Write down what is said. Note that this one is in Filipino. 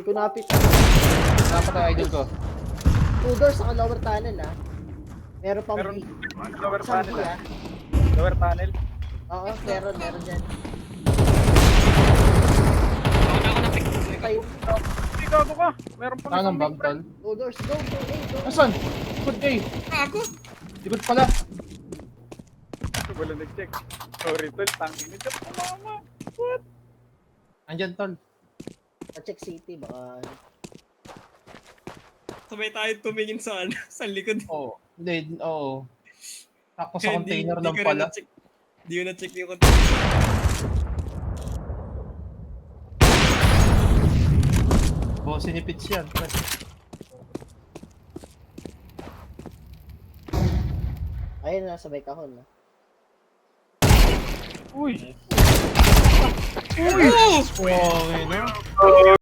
ko napit. Dapat tayo idol ko. 2 doors sa lower tunnel ah. Meron pang Meron B. lower Isang tunnel B ah. ah. Lower tunnel. Oo, meron dyan. Ako na pick. Tayo. Hindi, gago ka. Meron pang Saan ang isang bomb, mid, tol? 2 doors, go, go, go. Asan? Good day. Ako. Likod pala. Wala nag-check. Sorry tol, tangin nito. Mama. What? Andyan, tol. Check city, baka... Sabay tayo tumingin sa ano, sa likod. Oo. Hindi, oo. Sakto sa Hindi- container hindi lang ko rin pala. na-check. Hindi ko na-check yung container. Oo, sinipits yan. Pre. Ayun na, sabay kahon na. Uy. Oh! Oo, yun.